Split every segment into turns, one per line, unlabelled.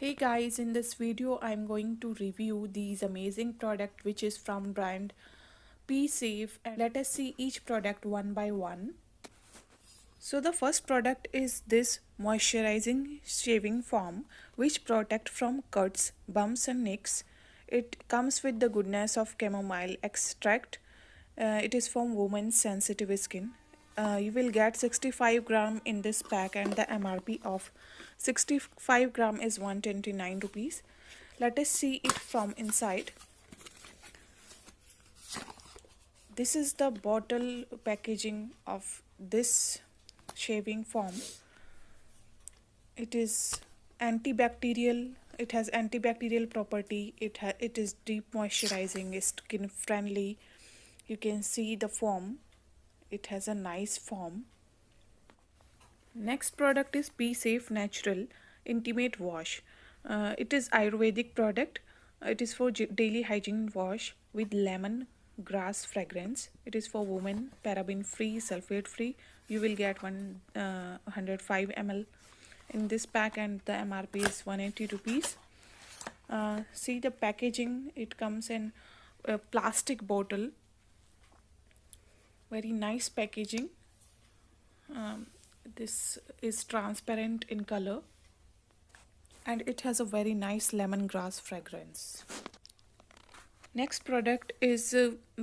Hey guys, in this video I'm going to review these amazing product which is from brand Be Safe, and let us see each product one by one. So the first product is this moisturizing shaving foam which protect from cuts, bumps and nicks. It comes with the goodness of chamomile extract. It is from women's sensitive skin. You will get 65 gram in this pack and the MRP of 65 gram is 129 rupees. Let us see it from inside. This is the bottle packaging of this shaving foam. It is antibacterial. It has antibacterial property. It is deep moisturizing, skin friendly. You can see the foam. It has a nice foam. Next product is Be Safe Natural Intimate Wash. It is Ayurvedic product. It is for daily hygiene wash with lemon grass fragrance. It is for women, paraben free, sulfate free. You will get 105 ml in this pack and the MRP is 180 rupees. See the packaging. It comes in a plastic bottle. Very nice packaging. This is transparent in color and it has a very nice lemongrass fragrance. Next product is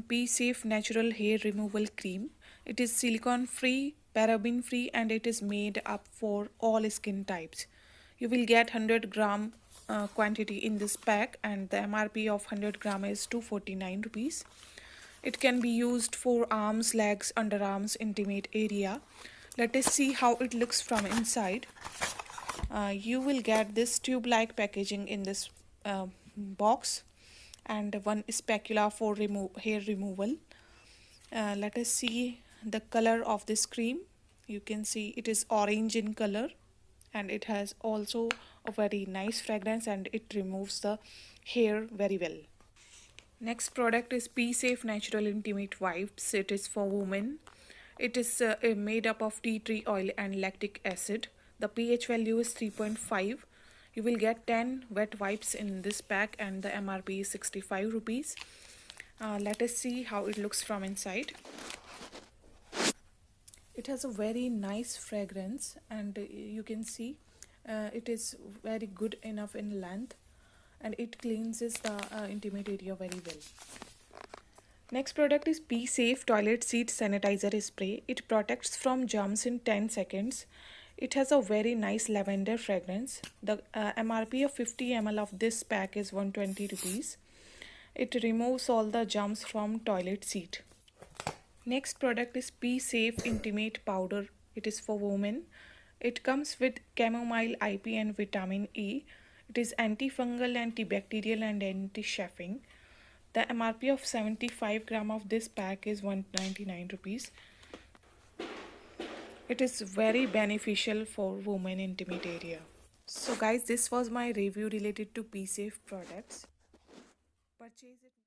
Be Safe Natural Hair Removal Cream. It is silicone free, paraben free and it is made up for all skin types. You will get 100 gram quantity in this pack and the MRP of 100 gram is 249 rupees. It can be used for arms, legs, underarms, intimate area. Let us see how it looks from inside. You will get this tube-like packaging in this box and one spatula for hair removal. Let us see the color of this cream. You can see it is orange in color and it has also a very nice fragrance and it removes the hair very well. Next product is Be Safe Natural Intimate Wipes. It is for women. It is made up of tea tree oil and lactic acid. The pH value is 3.5. You will get 10 wet wipes in this pack and the MRP is 65 rupees. Let us see how it looks from inside. It has a very nice fragrance and you can see it is very good enough in length and it cleanses the intimate area very well. Next product is Be Safe Toilet Seat Sanitizer Spray. It protects from germs in 10 seconds. It has a very nice lavender fragrance. The MRP of 50 ml of this pack is 120 rupees. It removes all the germs from toilet seat. Next product is Be Safe Intimate Powder. It is for women. It comes with chamomile, IP and vitamin E. It is antifungal, antibacterial and anti-chafing. The MRP of 75 gram of this pack is 199 rupees. It is very beneficial for women intimate area. So guys, this was my review related to Be Safe products. Purchase it.